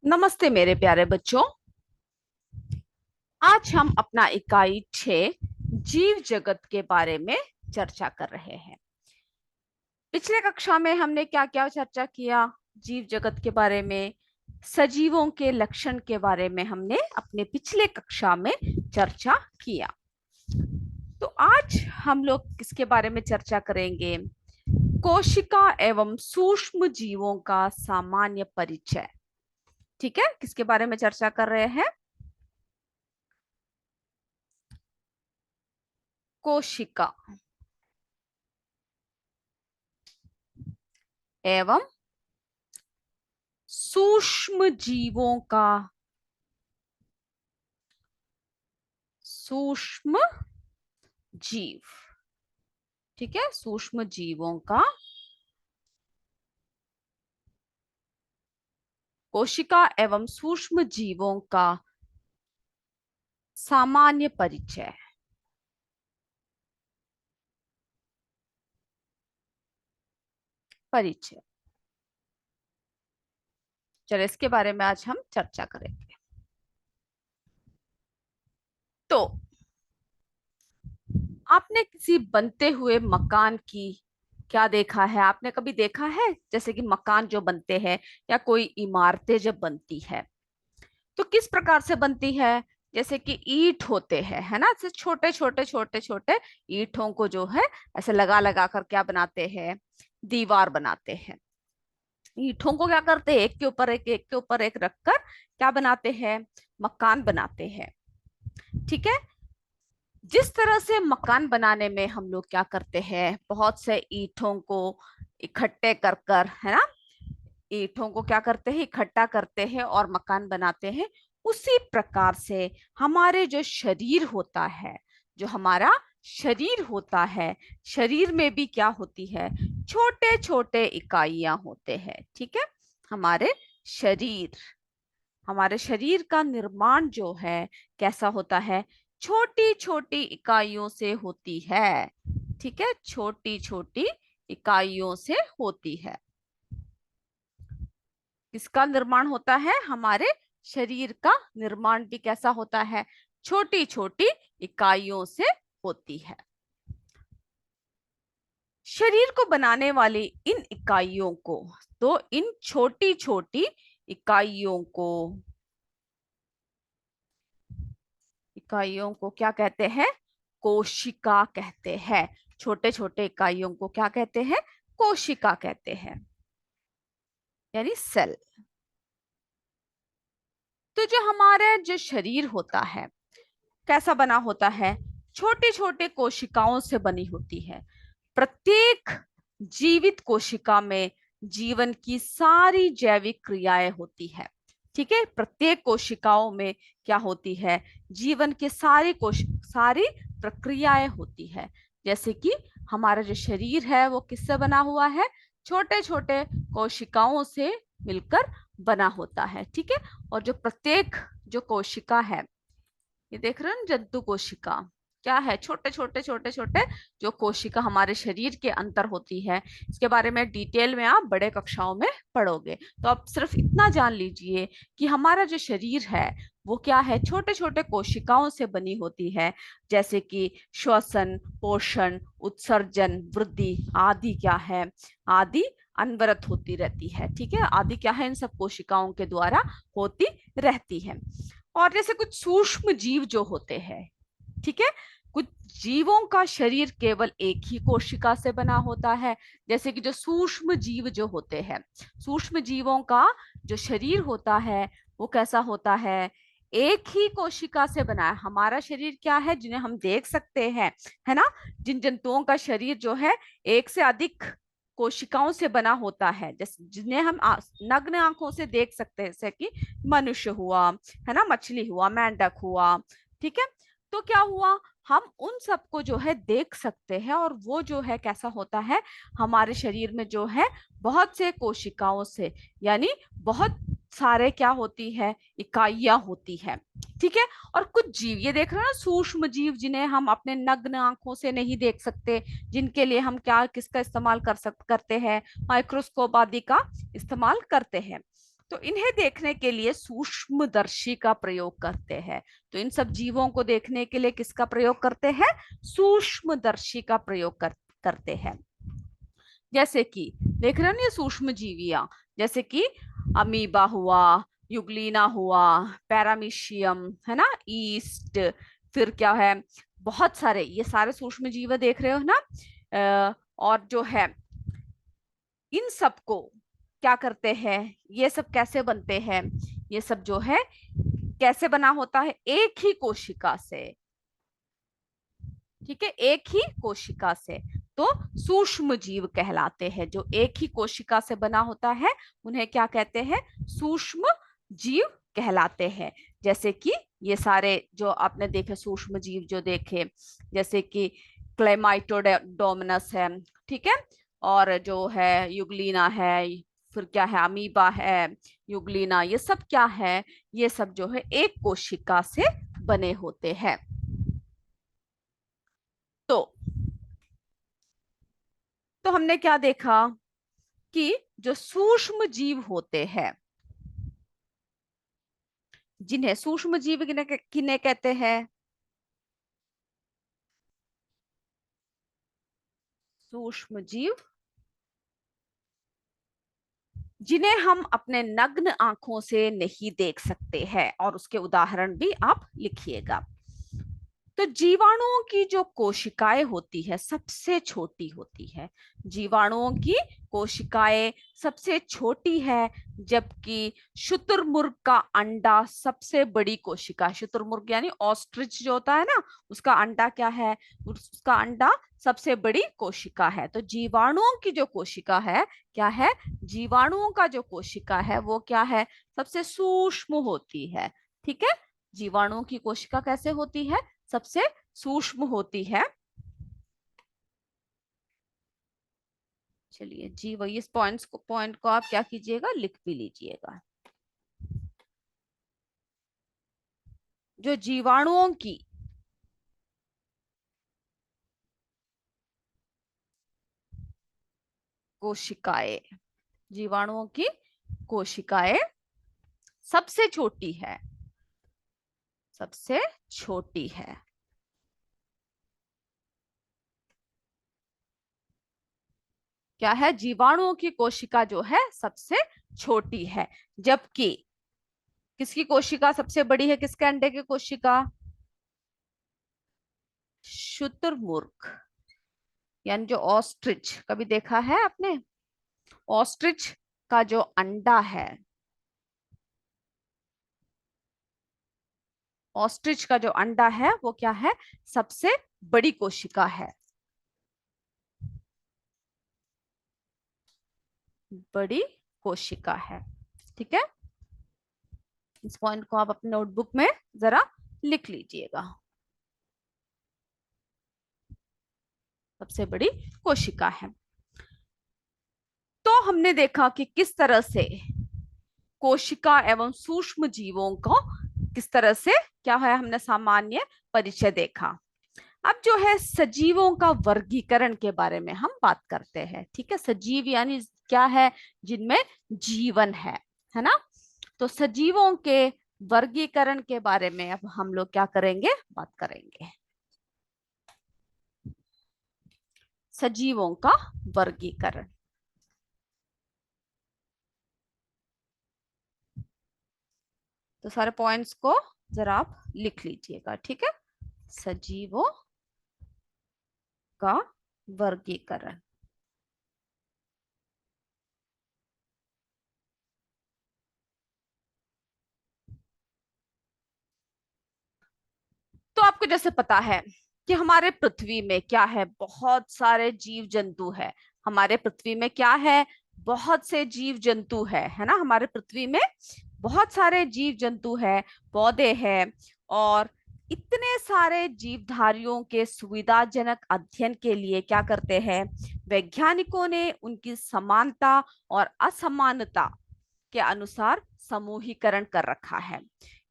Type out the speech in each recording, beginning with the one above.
नमस्ते मेरे प्यारे बच्चों। आज हम अपना इकाई 6 जीव जगत के बारे में चर्चा कर रहे हैं। पिछले कक्षा में हमने क्या क्या चर्चा किया? जीव जगत के बारे में, सजीवों के लक्षण के बारे में हमने अपने पिछले कक्षा में चर्चा किया। तो आज हम लोग किसके बारे में चर्चा करेंगे? कोशिका एवं सूक्ष्म जीवों का सामान्य परिचय। ठीक है, किसके बारे में चर्चा कर रहे हैं? कोशिका एवं सूक्ष्म जीवों का सूक्ष्म जीव। ठीक है, सूक्ष्म जीवों का, कोशिका एवं सूक्ष्म जीवों का सामान्य परिचय। परिचय, चलो इसके बारे में आज हम चर्चा करेंगे। तो आपने किसी बनते हुए मकान की क्या देखा है? आपने कभी देखा है जैसे कि मकान जो बनते हैं या कोई इमारतें जब बनती है तो किस प्रकार से बनती है? जैसे कि ईंट होते हैं, है ना, ऐसे छोटे छोटे छोटे छोटे ईंटों को जो है ऐसे लगा लगा कर क्या बनाते हैं? दीवार बनाते हैं। ईंटों को क्या करते हैं? एक के ऊपर एक रखकर क्या बनाते हैं? मकान बनाते हैं। ठीक है। जिस तरह से मकान बनाने में हम लोग क्या करते हैं? बहुत से ईंटों को इकट्ठे कर कर, है ना, ईंटों को क्या करते हैं? इकट्ठा करते हैं और मकान बनाते हैं। उसी प्रकार से हमारे जो शरीर होता है, जो हमारा शरीर होता है, शरीर में भी क्या होती है? छोटे छोटे इकाइयां होते हैं। ठीक है। हमारे शरीर हमारे शरीर का निर्माण जो है कैसा होता है? छोटी छोटी इकाइयों से होती है। ठीक है, छोटी छोटी इकाइयों से होती है। किसका निर्माण होता है? हमारे शरीर का निर्माण भी कैसा होता है? छोटी छोटी इकाइयों से होती है। शरीर को बनाने वाली इन इकाइयों को, तो इन छोटी छोटी इकाइयों को इकाइयों को क्या कहते हैं? कोशिका कहते हैं। छोटे छोटे इकाइयों को क्या कहते हैं? कोशिका कहते हैं, यानी सेल। तो जो हमारा जो शरीर होता है कैसा बना होता है? छोटे छोटे कोशिकाओं से बनी होती है। प्रत्येक जीवित कोशिका में जीवन की सारी जैविक क्रियाएं होती है। ठीक है, प्रत्येक कोशिकाओं में क्या होती है? जीवन के सारी प्रक्रियाएं होती है। जैसे कि हमारा जो शरीर है वो किससे बना हुआ है? छोटे छोटे कोशिकाओं से मिलकर बना होता है। ठीक है। और जो प्रत्येक जो कोशिका है, ये देख रहे हैं ना, जंतु कोशिका क्या है? छोटे छोटे छोटे छोटे जो कोशिका हमारे शरीर के अंदर होती है। इसके बारे में डिटेल में आप बड़े कक्षाओं में पढ़ोगे। तो आप सिर्फ इतना जान लीजिए कि हमारा जो शरीर है वो क्या है? छोटे छोटे कोशिकाओं से बनी होती है। जैसे कि श्वसन, पोषण, उत्सर्जन, वृद्धि आदि क्या है? आदि अनवरत होती रहती है। ठीक है, आदि क्या है? इन सब कोशिकाओं के द्वारा होती रहती है। और जैसे कुछ सूक्ष्म जीव जो होते हैं, ठीक है, कुछ जीवों का शरीर केवल एक ही कोशिका से बना होता है। जैसे कि जो सूक्ष्म जीव जो होते हैं, सूक्ष्म जीवों का जो शरीर होता है वो कैसा होता है? एक ही कोशिका से बना है। हमारा शरीर क्या है जिन्हें हम देख सकते हैं, है ना? जिन जंतुओं का शरीर जो है एक से अधिक कोशिकाओं से बना होता है, जैसे जिन्हें हम नग्न आंखों से देख सकते हैं, जैसे कि मनुष्य हुआ, है ना, मछली हुआ, मेंढक हुआ। ठीक है। तो क्या हुआ? हम उन सबको जो है देख सकते हैं और वो जो है कैसा होता है? हमारे शरीर में जो है बहुत से कोशिकाओं से, यानी बहुत सारे क्या होती है? इकाइयां होती है। ठीक है। और कुछ जीव, ये देख रहे हैं ना, सूक्ष्म जीव जिन्हें हम अपने नग्न आंखों से नहीं देख सकते, जिनके लिए हम क्या किसका इस्तेमाल करते हैं? माइक्रोस्कोप आदि का इस्तेमाल करते हैं। तो इन्हें देखने के लिए सूक्ष्मदर्शी का प्रयोग करते हैं। तो इन सब जीवों को देखने के लिए किसका प्रयोग करते हैं? सूक्ष्मदर्शी का प्रयोग करते हैं। जैसे कि देख रहे हो ना ये सूक्ष्म जीवियां, जैसे कि अमीबा हुआ, युगलीना हुआ, पैरामीशियम है ना, ईस्ट, फिर क्या है, बहुत सारे, ये सारे सूक्ष्म जीव देख रहे हो ना। और जो है इन सबको क्या करते हैं, ये सब कैसे बनते हैं, ये सब जो है कैसे बना होता है? एक ही कोशिका से, ठीक है, एक ही कोशिका से। तो सूक्ष्म जीव कहलाते हैं, जो एक ही कोशिका से बना होता है उन्हें क्या कहते हैं? सूक्ष्म जीव कहलाते हैं। जैसे कि ये सारे जो आपने देखे सूक्ष्म जीव जो देखे, जैसे कि क्लेमाइटोडोमिनस है, ठीक है, और जो है युगलीना है, फिर क्या है, अमीबा है, युगलीना, ये सब क्या है? ये सब जो है एक कोशिका से बने होते हैं। तो हमने क्या देखा कि जो सूक्ष्म जीव होते हैं, जिन्हें सूक्ष्म जीव किन्हें कहते हैं? सूक्ष्म जीव जिन्हें हम अपने नग्न आंखों से नहीं देख सकते हैं, और उसके उदाहरण भी आप लिखिएगा। तो जीवाणुओं की जो कोशिकाएं होती है सबसे छोटी होती है। जीवाणुओं की कोशिकाएं सबसे छोटी है, जबकि शुतुरमुर्ग का अंडा सबसे बड़ी कोशिका है। शुतुरमुर्ग यानी ऑस्ट्रिच जो होता है ना, उसका अंडा क्या है? उसका अंडा सबसे बड़ी कोशिका है। तो जीवाणुओं की जो कोशिका है क्या है? जीवाणुओं का जो कोशिका है वो क्या है? सबसे सूक्ष्म होती है। ठीक है, जीवाणुओं की कोशिका कैसे होती है? सबसे सूक्ष्म होती है। चलिए जी, वही इस पॉइंट को आप क्या कीजिएगा, लिख भी लीजिएगा। जो जीवाणुओं की कोशिकाएं, जीवाणुओं की कोशिकाएं सबसे छोटी है, सबसे छोटी है। क्या है? जीवाणुओं की कोशिका जो है सबसे छोटी है, जबकि किसकी कोशिका सबसे बड़ी है? किसके अंडे की कोशिका? शुतुरमुर्ग यानी जो ऑस्ट्रिच, कभी देखा है आपने? ऑस्ट्रिच का जो अंडा है, ऑस्ट्रिच का जो अंडा है वो क्या है? सबसे बड़ी कोशिका है, बड़ी कोशिका है। ठीक है, इस पॉइंट को आप अपने नोटबुक में जरा लिख लीजिएगा। सबसे बड़ी कोशिका है। तो हमने देखा कि किस तरह से कोशिका एवं सूक्ष्म जीवों को किस तरह से क्या है, हमने सामान्य परिचय देखा। अब जो है सजीवों का वर्गीकरण के बारे में हम बात करते हैं। ठीक है, सजीव यानी क्या है? जिनमें जीवन है ना। तो सजीवों के वर्गीकरण के बारे में अब हम लोग क्या करेंगे, बात करेंगे। सजीवों का वर्गीकरण। तो सारे पॉइंट्स को जरा आप लिख लीजिएगा। ठीक है, सजीवों का वर्गीकरण। तो आपको जैसे पता है कि हमारे पृथ्वी में क्या है, बहुत सारे जीव जंतु है। हमारे पृथ्वी में क्या है? बहुत से जीव जंतु है ना। हमारे पृथ्वी में बहुत सारे जीव जंतु है, पौधे हैं, और इतने सारे जीवधारियों के सुविधाजनक अध्ययन के लिए क्या करते हैं? वैज्ञानिकों ने उनकी समानता और असमानता के अनुसार समूहीकरण कर रखा है।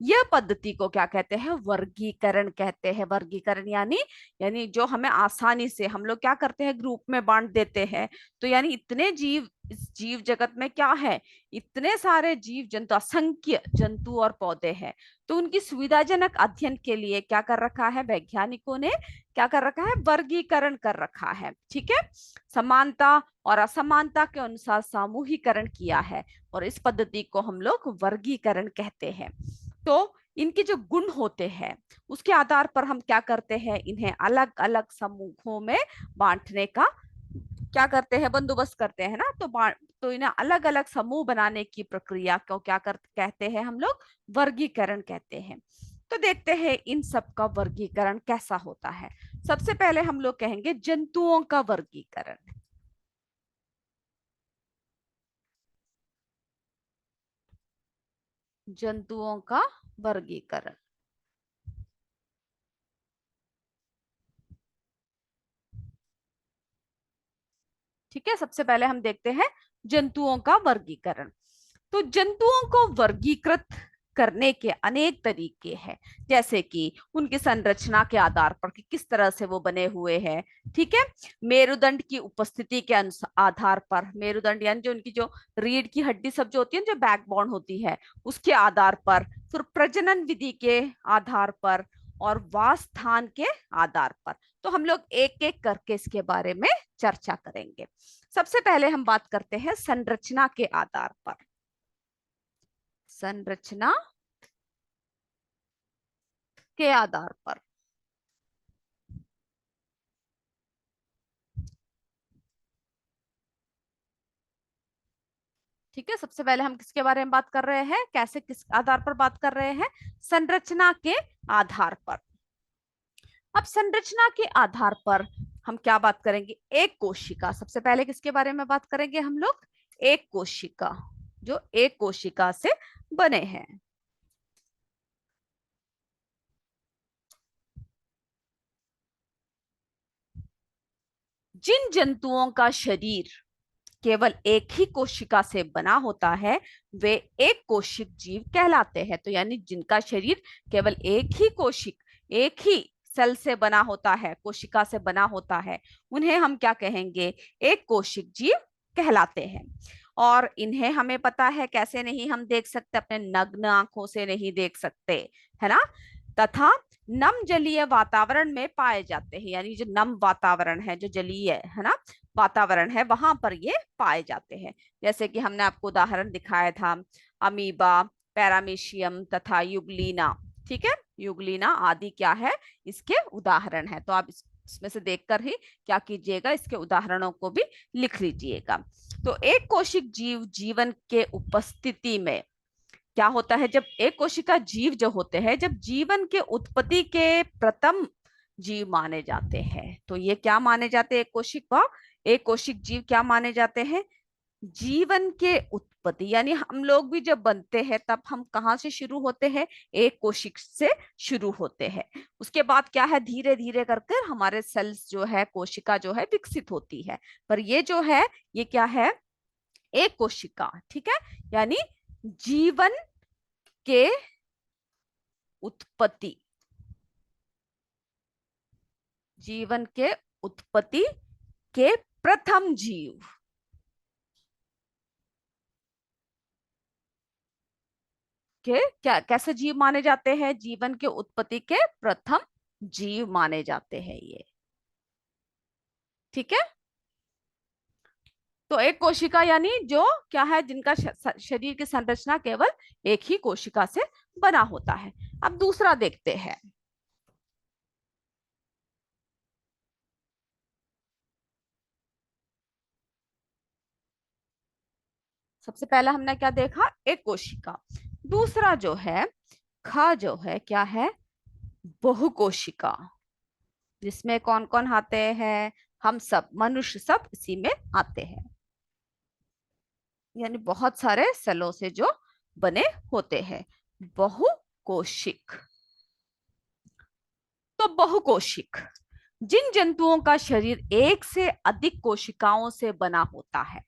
यह पद्धति को क्या कहते हैं? वर्गीकरण कहते हैं। वर्गीकरण यानी यानी जो हमें आसानी से हम लोग क्या करते हैं, ग्रुप में बांट देते हैं। तो यानी इतने जीव, इस जीव जगत में क्या है, इतने सारे जीव जंतु, असंख्य जंतु और पौधे हैं। तो उनकी सुविधाजनक अध्ययन के लिए क्या कर रखा है वैज्ञानिकों ने? क्या कर रखा है? वर्गीकरण कर रखा है। ठीक है, समानता और असमानता के अनुसार समूहीकरण किया है, और इस पद्धति को हम लोग वर्गीकरण कहते हैं। तो इनके जो गुण होते हैं उसके आधार पर हम क्या करते हैं, इन्हें अलग अलग समूहों में बांटने का क्या करते हैं, बंदोबस्त करते हैं ना। तो इन्हें अलग अलग समूह बनाने की प्रक्रिया को क्या कहते हैं हम लोग? वर्गीकरण कहते हैं। तो देखते हैं इन सब का वर्गीकरण कैसा होता है। सबसे पहले हम लोग कहेंगे जंतुओं का वर्गीकरण। जंतुओं का वर्गीकरण। ठीक है, सबसे पहले हम देखते हैं जंतुओं का वर्गीकरण। तो जंतुओं को वर्गीकृत करने के अनेक तरीके हैं, जैसे कि उनकी संरचना के आधार पर कि किस तरह से वो बने हुए हैं। ठीक है, मेरुदंड की उपस्थिति के आधार पर, मेरुदंड यानी जो उनकी जो रीढ़ की हड्डी सब जो होती है, जो बैकबोन होती है, उसके आधार पर, फिर प्रजनन विधि के आधार पर, और वास स्थान के आधार पर। तो हम लोग एक एक करके इसके बारे में चर्चा करेंगे। सबसे पहले हम बात करते हैं संरचना के आधार पर। संरचना के आधार पर। ठीक है, सबसे पहले हम किसके बारे में बात कर रहे हैं, कैसे, किस आधार पर बात कर रहे हैं? संरचना के आधार पर। अब संरचना के आधार पर हम क्या बात करेंगे? एक कोशिका। सबसे पहले किसके बारे में बात करेंगे हम लोग? एक कोशिका, जो एक कोशिका से बने हैं। जिन जंतुओं का शरीर केवल एक ही कोशिका से बना होता है वे एक कोशिक जीव कहलाते हैं। तो यानी जिनका शरीर केवल एक ही सेल से बना होता है, कोशिका से बना होता है, उन्हें हम क्या कहेंगे? एक कोशिक जीव कहलाते हैं। और इन्हें हमें पता है कैसे नहीं हम देख सकते, अपने नग्न आंखों से नहीं देख सकते, है ना। तथा नम जलीय वातावरण में पाए जाते हैं, यानी जो नम वातावरण है, जो जलीय है ना वातावरण है, वहां पर ये पाए जाते हैं। जैसे कि हमने आपको उदाहरण दिखाया था, अमीबा, पैरामीशियम तथा युगलीना। ठीक है, युगलीना आदि क्या है, इसके उदाहरण है। तो आप इसमें से देखकर ही क्या कीजिएगा, इसके उदाहरणों को भी लिख लीजिएगा। तो एक कोशिक जीव जीवन के उपस्थिति में क्या होता है, जब एक कोशिका जीव जो होते हैं, जब जीवन के उत्पत्ति के प्रथम जीव माने जाते हैं। तो ये क्या माने जाते हैं? एक कोशिक जीव क्या माने जाते हैं? जीवन के उत्पत्ति, यानी हम लोग भी जब बनते हैं तब हम कहाँ से शुरू होते हैं? एक कोशिक से शुरू होते हैं। उसके बाद क्या है, धीरे धीरे करके हमारे सेल्स जो है, कोशिका जो है विकसित होती है। पर ये जो है, ये क्या है? एक कोशिका। ठीक है, यानी जीवन के उत्पत्ति, जीवन के उत्पत्ति के प्रथम जीव के क्या, कैसे जीव माने जाते हैं? जीवन के उत्पत्ति के प्रथम जीव माने जाते हैं ये। ठीक है, तो एक कोशिका यानी जो क्या है, जिनका शरीर की संरचना केवल एक ही कोशिका से बना होता है। अब दूसरा देखते हैं। सबसे पहला हमने क्या देखा? एक कोशिका। दूसरा जो है, ख जो है क्या है? बहुकोशिका। जिसमें कौन कौन आते हैं? हम सब, मनुष्य सब इसी में आते हैं, यानी बहुत सारे सेलों से जो बने होते हैं, बहुकोशिक। तो बहुकोशिक जिन जंतुओं का शरीर एक से अधिक कोशिकाओं से बना होता है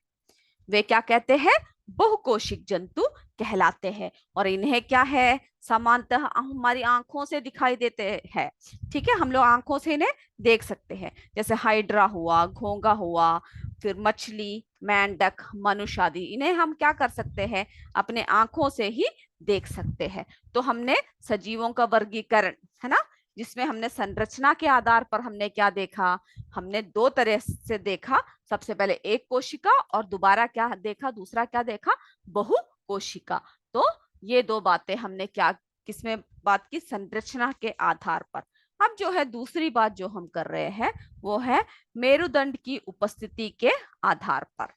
वे क्या कहते हैं? बहुकोशिक जंतु कहलाते हैं। और इन्हें क्या है, सामान्यतः हमारी आंखों से दिखाई देते हैं। ठीक है, हम लोग आंखों से इन्हें देख सकते हैं, जैसे हाइड्रा हुआ, घोंगा हुआ, फिर मछली, मेंढक, मनुष्य आदि, इन्हें हम क्या कर सकते हैं, अपने आंखों से ही देख सकते हैं। तो हमने सजीवों का वर्गीकरण, है ना, जिसमें हमने संरचना के आधार पर हमने क्या देखा, हमने दो तरह से देखा। सबसे पहले एक कोशिका, और दोबारा क्या देखा, दूसरा क्या देखा, बहु कोशिका। तो ये दो बातें हमने क्या, किसमें बात की, संरचना के आधार पर। अब जो है दूसरी बात जो हम कर रहे हैं वो है मेरुदंड की उपस्थिति के आधार पर,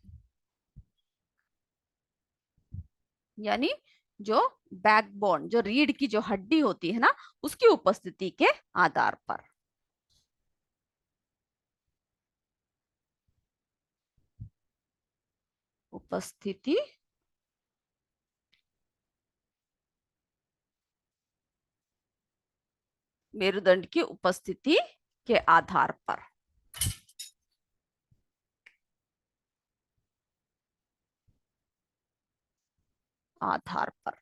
यानी जो बैकबोन, जो रीढ़ की जो हड्डी होती है ना, उसकी उपस्थिति के आधार पर। उपस्थिति मेरुदंड की उपस्थिति के आधार पर, आधार पर।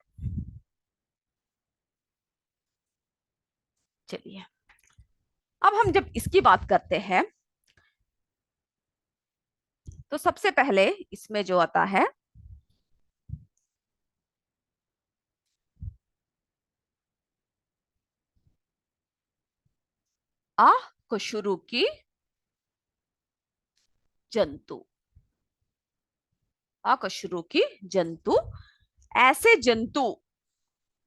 चलिए, अब हम जब इसकी बात करते हैं तो सबसे पहले इसमें जो आता है, आ को शुरू की जंतु, आ को शुरू की जंतु, ऐसे जंतु,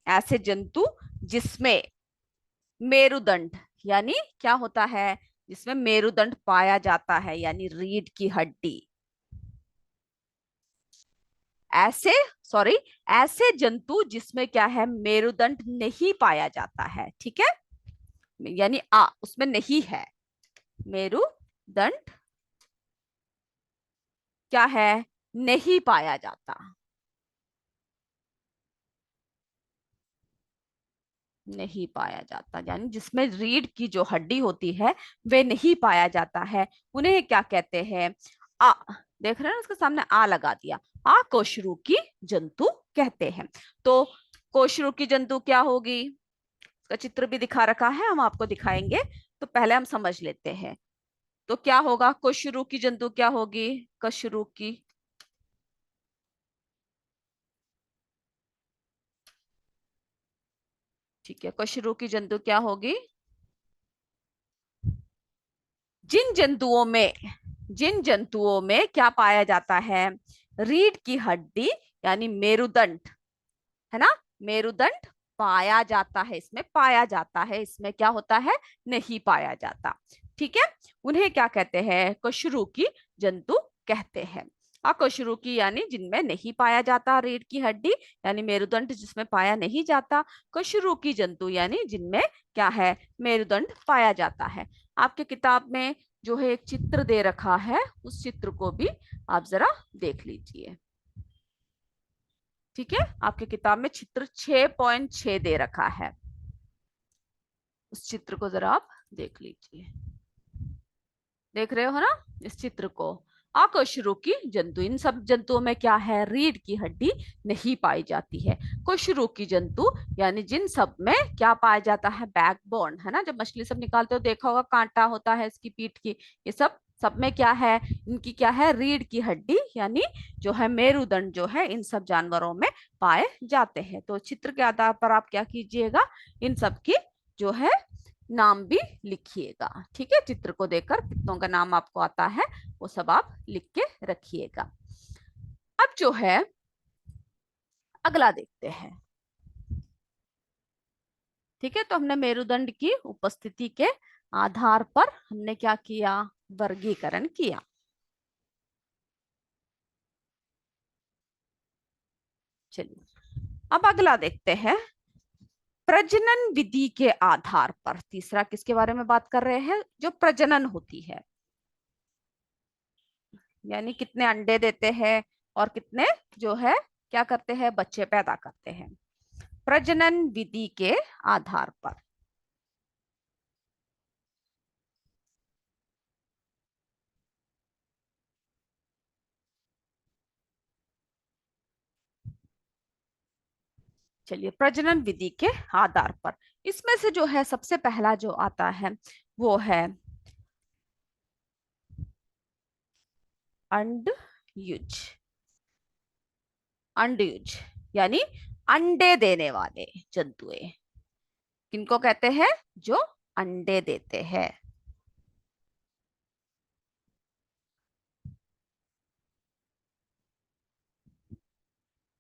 ऐसे जंतु जिसमें मेरुदंड, यानी क्या होता है, जिसमें मेरुदंड पाया जाता है, यानी रीढ़ की हड्डी। ऐसे, सॉरी, ऐसे जंतु जिसमें क्या है, मेरुदंड नहीं पाया जाता है। ठीक है, यानी आ उसमें नहीं है, मेरुदंड क्या है, नहीं पाया जाता, नहीं पाया जाता, यानी जिसमें रीढ़ की जो हड्डी होती है वे नहीं पाया जाता है, उन्हें क्या कहते हैं, आ। देख रहे हैं ना, उसके सामने आ लगा दिया, आ कोशरूकी जंतु कहते हैं। तो कोशरूकी जंतु क्या होगी, उसका चित्र भी दिखा रखा है, हम आपको दिखाएंगे। तो पहले हम समझ लेते हैं, तो क्या होगा, कोशरूकी जंतु क्या होगी, कशरूकी, ठीक है, कशरूकी जंतु क्या होगी, जिन जंतुओं में, जिन जंतुओं में क्या पाया जाता है, रीढ़ की हड्डी, यानी मेरुदंड, है ना, मेरुदंड पाया जाता है, इसमें पाया जाता है, इसमें क्या होता है, नहीं पाया जाता। ठीक है, उन्हें क्या कहते हैं, कशरूकी जंतु कहते हैं। अकशरुकी यानी जिनमें नहीं पाया जाता रीढ़ की हड्डी, यानी मेरुदंड जिसमें पाया नहीं जाता। कशरुकी जंतु यानी जिनमें क्या है, मेरुदंड पाया जाता है। आपके किताब में जो है एक चित्र दे रखा है, उस चित्र को भी आप जरा देख लीजिए। ठीक है, आपके किताब में चित्र 6.6 दे रखा है, उस चित्र को जरा आप देख लीजिए। देख रहे हो ना इस चित्र को, अकशरुकी जंतु, इन सब जंतुओं में क्या है, रीढ़ की हड्डी नहीं पाई जाती है। कशरुकी जंतु यानी जिन सब में क्या पाया जाता है, बैकबोन, है ना, जब मछली सब निकालते हो देखा होगा, कांटा होता है इसकी पीठ की, ये सब सब में क्या है, इनकी क्या है, रीढ़ की हड्डी, यानी जो है मेरुदंड जो है इन सब जानवरों में पाए जाते हैं। तो चित्र के आधार पर आप क्या कीजिएगा, इन सब की जो है नाम भी लिखिएगा। ठीक है, चित्र को देखकर कितनों का नाम आपको आता है वो सब आप लिख के रखिएगा। अब जो है अगला देखते हैं। ठीक है, तो हमने मेरुदंड की उपस्थिति के आधार पर हमने क्या किया, वर्गीकरण किया। चलिए, अब अगला देखते हैं, प्रजनन विधि के आधार पर। तीसरा किसके बारे में बात कर रहे हैं, जो प्रजनन होती है, यानी कितने अंडे देते हैं और कितने जो है क्या करते हैं, बच्चे पैदा करते हैं, प्रजनन विधि के आधार पर। चलिए, प्रजनन विधि के आधार पर इसमें से जो है सबसे पहला जो आता है वो है अंडयुज। अंडयुज यानी अंडे देने वाले जंतुएं। किनको कहते हैं? जो अंडे देते हैं।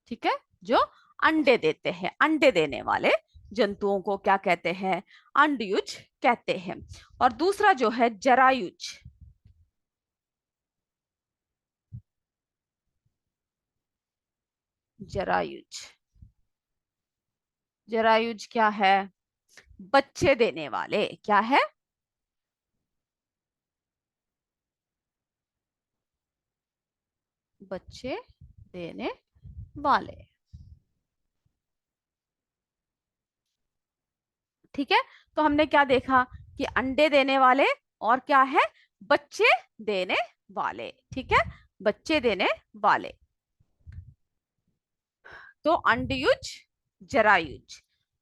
ठीक है, जो अंडे देते हैं, अंडे देने वाले जंतुओं को क्या कहते हैं? अंडयुज कहते हैं। और दूसरा जो है जरायुज। जरायुज। जरायुज क्या है? बच्चे देने वाले। क्या है? बच्चे देने वाले। ठीक है, तो हमने क्या देखा कि अंडे देने वाले और क्या है? बच्चे देने वाले। ठीक है, बच्चे देने वाले। तो अंडयुज, जरायुज।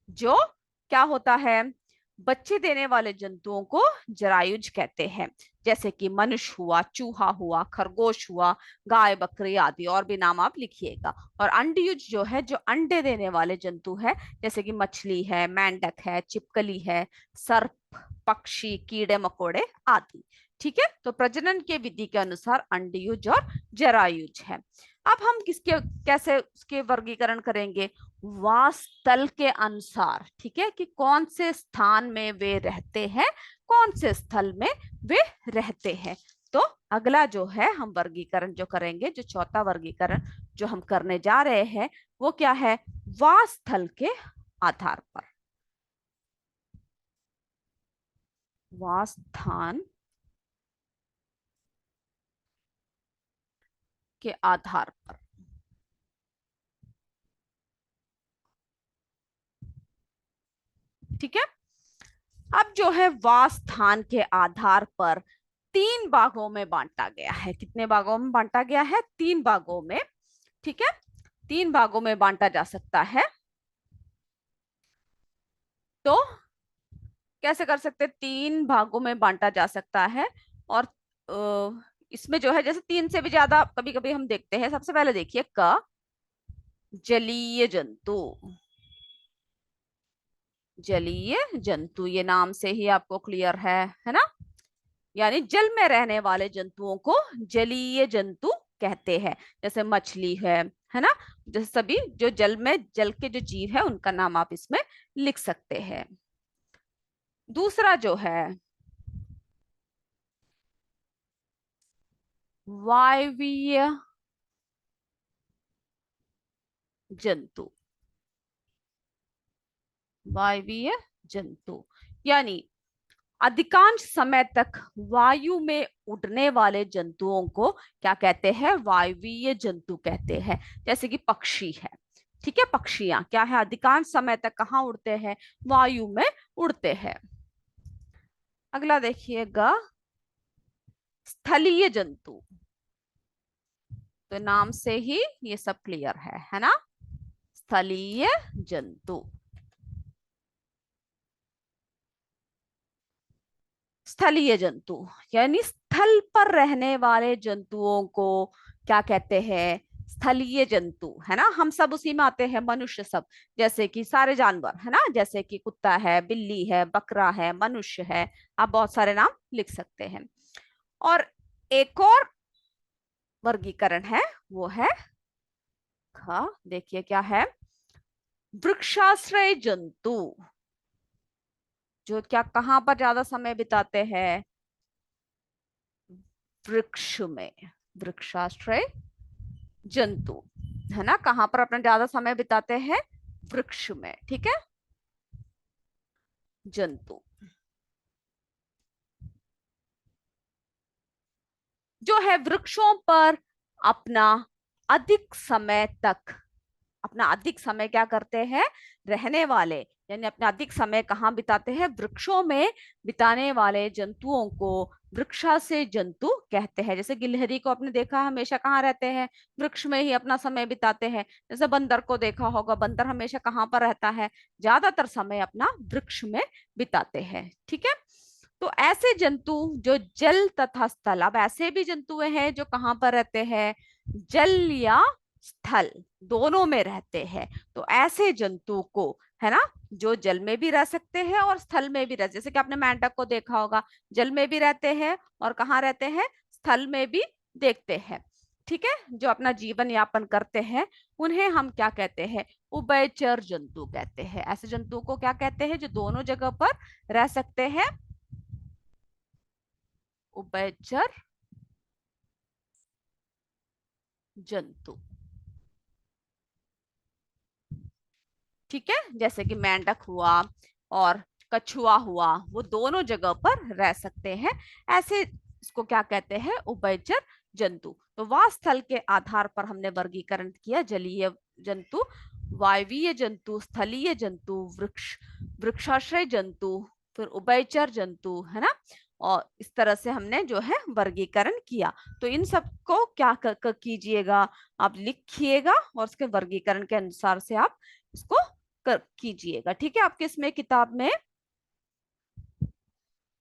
जो क्या होता है? बच्चे देने वाले जंतुओं को जरायुज कहते हैं। जैसे कि मनुष्य हुआ, चूहा हुआ, खरगोश हुआ, गाय, बकरी आदि और भी नाम आप लिखिएगा। और अंडयुज जो है, जो अंडे देने वाले जंतु है, जैसे कि मछली है, मेंढक है, छिपकली है, सर्प, पक्षी, कीड़े मकोड़े आदि। ठीक है, तो प्रजनन के विधि के अनुसार अंडयुज और जरायुज है। अब हम किसके कैसे उसके वर्गीकरण करेंगे? वास स्थल के अनुसार। ठीक है, कि कौन से स्थान में वे रहते हैं, कौन से स्थल में वे रहते हैं। तो अगला जो है हम वर्गीकरण जो करेंगे, जो चौथा वर्गीकरण जो हम करने जा रहे हैं, वो क्या है? वास स्थल के आधार पर। वास स्थान के आधार पर। ठीक है, अब जो है वास स्थान के आधार पर तीन भागों में बांटा गया है। कितने भागों में बांटा गया है? तीन भागों में। ठीक है, तीन भागों में बांटा जा सकता है। तो कैसे कर सकते हैं? तीन भागों में बांटा जा सकता है। और इसमें जो है, जैसे तीन से भी ज्यादा कभी कभी हम देखते हैं। सबसे पहले देखिए क, जलीय जंतु। जलीय जंतु, ये नाम से ही आपको क्लियर है ना? यानी जल में रहने वाले जंतुओं को जलीय जंतु कहते हैं। जैसे मछली है ना? जैसे सभी जो जल में, जल के जो जीव है, उनका नाम आप इसमें लिख सकते हैं। दूसरा जो है वायवीय जंतु। वायवीय जंतु यानी अधिकांश समय तक वायु में उड़ने वाले जंतुओं को क्या कहते हैं? वायवीय जंतु कहते हैं। जैसे कि पक्षी है। ठीक है, पक्षियां क्या है? अधिकांश समय तक कहाँ उड़ते हैं? वायु में उड़ते हैं। अगला देखिएगा, स्थलीय जंतु। तो नाम से ही ये सब क्लियर है ना? स्थलीय जंतु। स्थलीय जंतु यानी स्थल पर रहने वाले जंतुओं को क्या कहते हैं? स्थलीय जंतु, है ना? हम सब उसी में आते हैं, मनुष्य सब। जैसे कि सारे जानवर, है ना? जैसे कि कुत्ता है, बिल्ली है, बकरा है, मनुष्य है। आप बहुत सारे नाम लिख सकते हैं। और एक और वर्गीकरण है, वो है देखिए क्या है? वृक्षाश्रय जंतु। जो क्या कहाँ पर ज्यादा समय बिताते हैं? वृक्ष में। वृक्षाश्रय जंतु, है ना? कहाँ पर अपना ज्यादा समय बिताते हैं? वृक्ष में। ठीक है, जंतु जो है वृक्षों पर अपना अधिक समय तक अपना अधिक समय क्या करते हैं, रहने वाले यानी अपना अधिक समय कहाँ बिताते हैं, वृक्षों में बिताने वाले जंतुओं को वृक्षा से जंतु कहते हैं। जैसे गिलहरी को आपने देखा हमेशा कहाँ रहते हैं, वृक्ष में ही अपना समय बिताते हैं। जैसे बंदर को देखा होगा, बंदर हमेशा कहाँ पर रहता है, ज्यादातर समय अपना वृक्ष में बिताते हैं। ठीक है, तो ऐसे जंतु जो जल तथा स्थल, अब ऐसे भी जंतु हैं जो कहाँ पर रहते हैं, जल या स्थल दोनों में रहते हैं। तो ऐसे जंतु को, है ना, जो जल में भी रह सकते हैं और स्थल में भी रह, जैसे कि आपने मेंढक को देखा होगा, जल में भी रहते हैं और कहाँ रहते हैं, स्थल में भी देखते हैं। ठीक है, जो अपना जीवन यापन करते हैं उन्हें हम क्या कहते हैं, उभयचर जंतु कहते हैं। ऐसे जंतु को क्या कहते हैं, जो दोनों जगह पर रह सकते हैं, उभयचर जंतु। ठीक है, जैसे कि मेंढक हुआ और कछुआ हुआ, वो दोनों जगह पर रह सकते हैं। ऐसे इसको क्या कहते हैं, उभयचर जंतु। तो वास्थल के आधार पर हमने वर्गीकरण किया, जलीय जंतु, वायवीय जंतु, स्थलीय जंतु, वृक्षाश्रय जंतु, फिर उभयचर जंतु, है ना। और इस तरह से हमने जो है वर्गीकरण किया। तो इन सबको क्या कीजिएगा, आप लिखिएगा और उसके वर्गीकरण के अनुसार से आप इसको कीजिएगा। ठीक है, आपके इसमें किताब में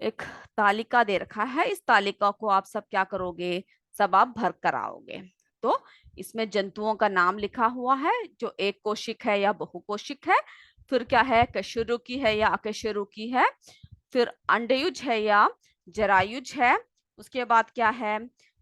एक तालिका दे रखा है, इस तालिका को आप सब क्या करोगे, सब आप भर कर आओगे। तो इसमें जंतुओं का नाम लिखा हुआ है, जो एक कोशिक है या बहुकोशिक है, फिर क्या है, कशेरुकी है या अकशेरुकी है, फिर अंडयुज है या जरायुज है, उसके बाद क्या है,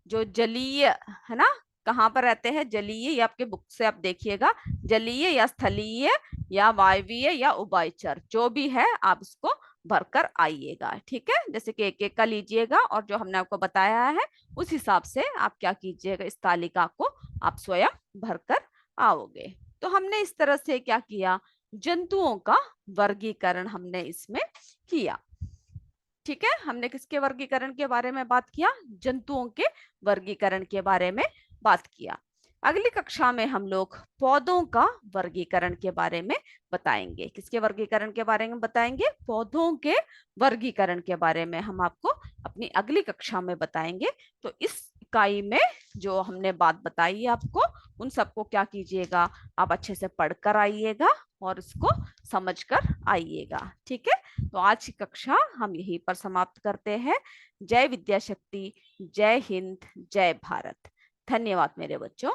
जो जलीय, है ना, कहाँ पर रहते हैं, जलीय, ये आपके बुक से आप देखिएगा, जलीय या स्थलीय या वायवीय या उभयचर, जो भी है आप इसको भरकर आइएगा। ठीक है, जैसे कि एक एक का लीजिएगा और जो हमने आपको बताया है उस हिसाब से आप क्या कीजिएगा, इस तालिका को आप स्वयं भरकर आओगे। तो हमने इस तरह से क्या किया, जंतुओं का वर्गीकरण हमने इसमें किया। ठीक है, हमने किसके वर्गीकरण के बारे में बात किया, जंतुओं के वर्गीकरण के बारे में बात किया। अगली कक्षा में हम लोग पौधों का वर्गीकरण के बारे में बताएंगे। किसके वर्गीकरण के बारे में बताएंगे, पौधों के वर्गीकरण के बारे में हम आपको अपनी अगली कक्षा में बताएंगे। तो इस इकाई में जो हमने बात बताई आपको, उन सबको क्या कीजिएगा, आप अच्छे से पढ़कर आइएगा और इसको समझकर आइएगा। ठीक है, तो आज की कक्षा हम यहीं पर समाप्त करते हैं। जय विद्या शक्ति, जय हिंद, जय भारत। धन्यवाद मेरे बच्चों।